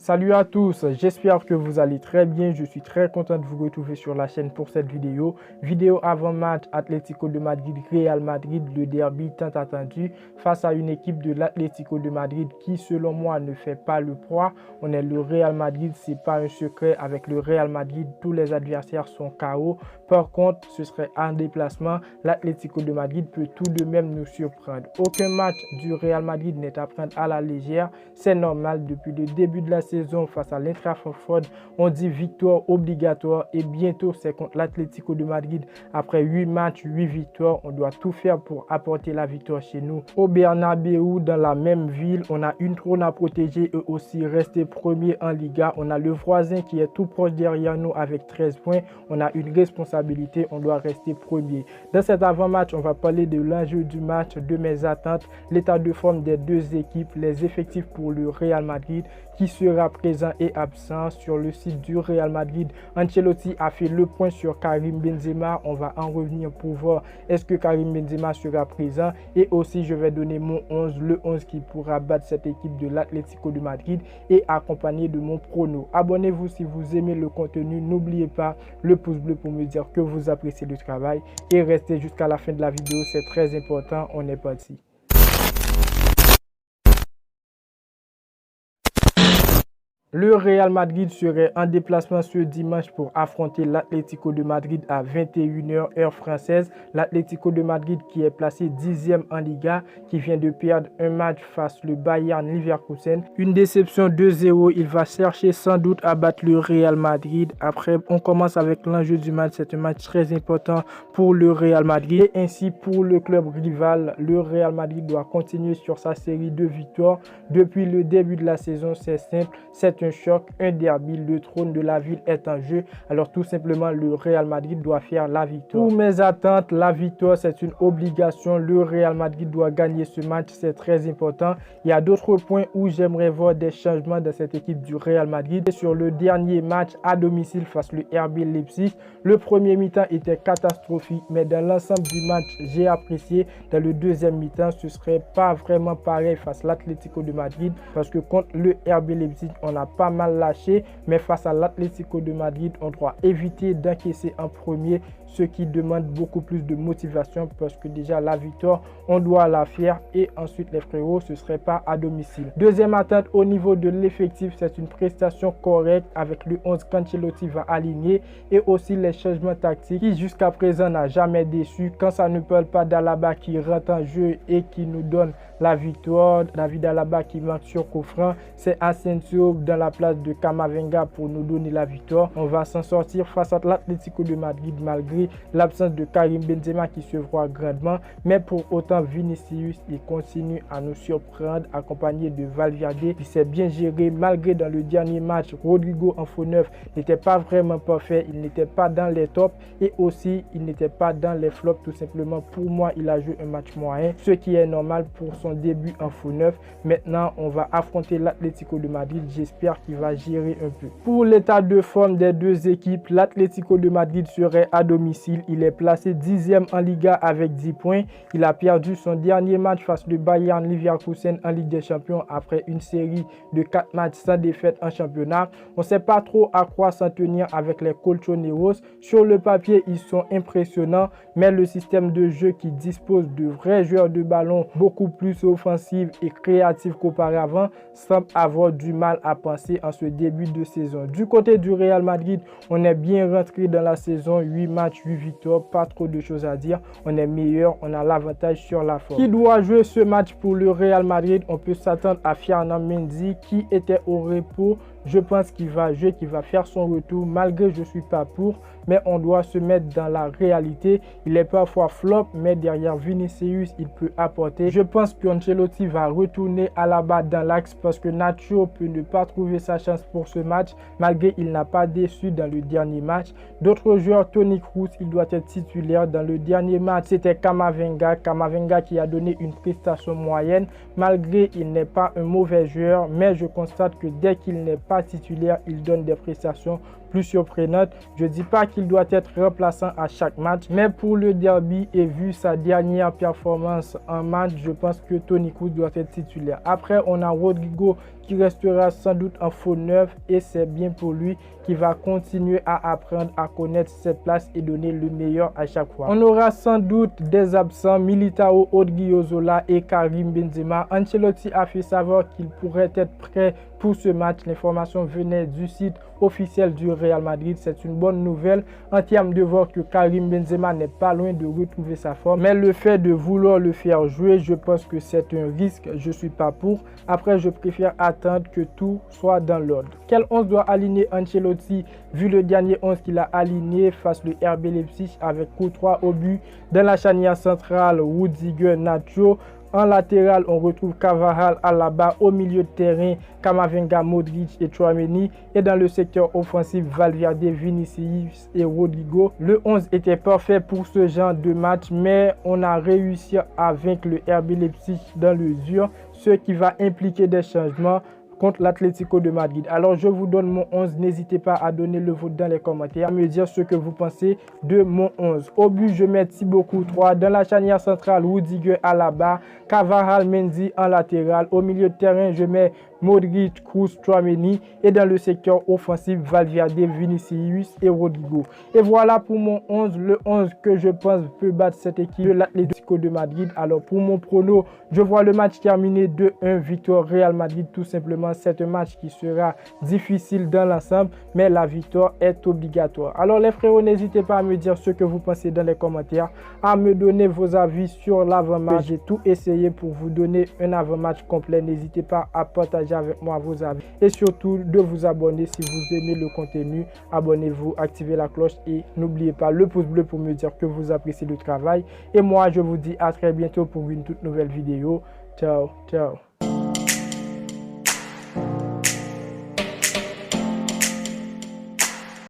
Salut à tous, j'espère que vous allez très bien. Je suis très content de vous retrouver sur la chaîne pour cette vidéo. Vidéo avant-match Atlético de Madrid, Real Madrid, le derby tant attendu face à une équipe de l'Atlético de Madrid qui, selon moi, ne fait pas le poids. On est le Real Madrid, c'est pas un secret. Avec le Real Madrid, tous les adversaires sont KO. Par contre, ce serait un déplacement. L'Atlético de Madrid peut tout de même nous surprendre. Aucun match du Real Madrid n'est à prendre à la légère. C'est normal, depuis le début de la saison face à l'Eintracht Francfort, on dit victoire obligatoire et bientôt c'est contre l'Atlético de Madrid. Après 8 matchs, 8 victoires, on doit tout faire pour apporter la victoire chez nous. Au Bernabéu, dans la même ville, on a une trône à protéger et aussi rester premier en Liga. On a le voisin qui est tout proche derrière nous avec 13 points. On a une responsabilité, on doit rester premier. Dans cet avant-match, on va parler de l'enjeu du match, de mes attentes, l'état de forme des deux équipes, les effectifs pour le Real Madrid, qui sera présent et absent. Sur le site du Real Madrid, Ancelotti a fait le point sur Karim Benzema. On va en revenir pour voir est-ce que Karim Benzema sera présent, et aussi je vais donner mon 11, le 11 qui pourra battre cette équipe de l'Atlético de Madrid, et accompagné de mon prono. Abonnez-vous si vous aimez le contenu, n'oubliez pas le pouce bleu pour me dire que vous appréciez le travail, et restez jusqu'à la fin de la vidéo, c'est très important. On est parti. Le Real Madrid serait en déplacement ce dimanche pour affronter l'Atlético de Madrid à 21 h heure française. L'Atlético de Madrid qui est placé 10e en Liga, qui vient de perdre un match face le Bayern Leverkusen. Une déception 2-0, il va chercher sans doute à battre le Real Madrid. Après, on commence avec l'enjeu du match. C'est un match très important pour le Real Madrid. Et ainsi pour le club rival, le Real Madrid doit continuer sur sa série de victoires. Depuis le début de la saison, c'est simple, c'est un choc, un derby, le trône de la ville est en jeu. Alors tout simplement, le Real Madrid doit faire la victoire. Pour mes attentes, la victoire c'est une obligation. Le Real Madrid doit gagner ce match, c'est très important. Il y a d'autres points où j'aimerais voir des changements dans cette équipe du Real Madrid. Et sur le dernier match à domicile face le RB Leipzig, le premier mi-temps était catastrophique, mais dans l'ensemble du match, j'ai apprécié. Dans le deuxième mi-temps, ce serait pas vraiment pareil face à l'Atlético de Madrid, parce que contre le RB Leipzig, on a pas mal lâché, mais face à l'Atlético de Madrid, on doit éviter d'encaisser en premier, ce qui demande beaucoup plus de motivation, parce que déjà la victoire, on doit la faire, et ensuite les frérots, ce serait pas à domicile. Deuxième attente au niveau de l'effectif, c'est une prestation correcte avec le 11 qu'Ancelotti va aligner, et aussi les changements tactiques qui jusqu'à présent n'a jamais déçu. Quand ça ne parle pas d'Alaba qui rentre en jeu et qui nous donne la victoire, David Alaba qui marque sur coup franc, c'est Asensio dans la place de Camavinga pour nous donner la victoire. On va s'en sortir face à l'Atlético de Madrid malgré l'absence de Karim Benzema qui se voit grandement, mais pour autant Vinicius il continue à nous surprendre, accompagné de Valverde qui s'est bien géré malgré dans le dernier match Rodrigo en faux neuf n'était pas vraiment parfait, il n'était pas dans les tops et aussi il n'était pas dans les flops. Tout simplement, pour moi il a joué un match moyen, ce qui est normal pour son début en faux neuf. Maintenant on va affronter l'Atlético de Madrid, j'espère qu'il va gérer un peu. Pour l'état de forme des deux équipes, l'Atlético de Madrid serait à domicile, il est placé 10e en Liga avec 10 points. Il a perdu son dernier match face au Bayern Leverkusen en Ligue des Champions après une série de 4 matchs sans défaite en championnat. On ne sait pas trop à quoi s'en tenir avec les Colchoneros. Sur le papier, ils sont impressionnants, mais le système de jeu qui dispose de vrais joueurs de ballon beaucoup plus offensifs et créatifs qu'auparavant semble avoir du mal à penser en ce début de saison. Du côté du Real Madrid, on est bien rentré dans la saison, 8 matchs, 8 victoires, pas trop de choses à dire. On est meilleur, on a l'avantage sur la forme. Qui doit jouer ce match pour le Real Madrid? On peut s'attendre à Fernand Mendy qui était au repos. Je pense qu'il va jouer, qu'il va faire son retour, malgré je ne suis pas pour, mais on doit se mettre dans la réalité. Il est parfois flop, mais derrière Vinicius, il peut apporter. Je pense qu'Ancelotti va retourner à la balle dans l'axe parce que Nacho peut ne pas trouver sa chance pour ce match, malgré il n'a pas déçu dans le dernier match. D'autres joueurs, Toni Kroos, il doit être titulaire. Dans le dernier match, c'était Camavinga qui a donné une prestation moyenne, malgré il n'est pas un mauvais joueur, mais je constate que dès qu'il n'est pas titulaire, il donne des prestations plus surprenante. Je ne dis pas qu'il doit être remplaçant à chaque match, mais pour le derby et vu sa dernière performance en match, je pense que Toni Kroos doit être titulaire. Après, on a Rodrigo qui restera sans doute en faux neuf et c'est bien pour lui qui va continuer à apprendre à connaître cette place et donner le meilleur à chaque fois. On aura sans doute des absents, Militao, Odriozola et Karim Benzema. Ancelotti a fait savoir qu'il pourrait être prêt pour ce match. L'information venait du site officiel du Real Madrid. C'est une bonne nouvelle en termes de voir que Karim Benzema n'est pas loin de retrouver sa forme. Mais le fait de vouloir le faire jouer, je pense que c'est un risque. Je ne suis pas pour. Après, je préfère attendre que tout soit dans l'ordre. Quel 11 doit aligner Ancelotti vu le dernier 11 qu'il a aligné face le RB Leipzig avec Courtois au but. Dans la charnière centrale, Rudiger, Nacho. En latéral, on retrouve Carvajal, Alaba. Au milieu de terrain, Camavinga, Modric et Tchouaméni. Et dans le secteur offensif, Valverde, Vinicius et Rodrigo. Le 11 était parfait pour ce genre de match, mais on a réussi à vaincre le RB Leipzig dans le dur, ce qui va impliquer des changements contre l'Atlético de Madrid. Alors je vous donne mon 11, n'hésitez pas à donner le vote dans les commentaires, à me dire ce que vous pensez de mon 11. Au but, je mets Thibaut Courtois. Dans la charnière centrale, Rudiger, Alaba, Carvajal, Mendy en latéral. Au milieu de terrain, je mets Modric, Kroos, Tchouaméni. Et dans le secteur offensif, Valverde, Vinicius et Rodrigo. Et voilà pour mon 11, le 11 que je pense peut battre cette équipe de l'Atlético de Madrid. Alors pour mon prono, je vois le match terminé 2-1, victoire Real Madrid tout simplement. C'est un match qui sera difficile dans l'ensemble, mais la victoire est obligatoire. Alors les frérots, n'hésitez pas à me dire ce que vous pensez dans les commentaires, à me donner vos avis sur l'avant-match. J'ai tout essayé pour vous donner un avant-match complet. N'hésitez pas à partager avec moi vos avis et surtout de vous abonner si vous aimez le contenu. Abonnez-vous, activez la cloche et n'oubliez pas le pouce bleu pour me dire que vous appréciez le travail. Et moi, je vous dis à très bientôt pour une toute nouvelle vidéo. Ciao, ciao.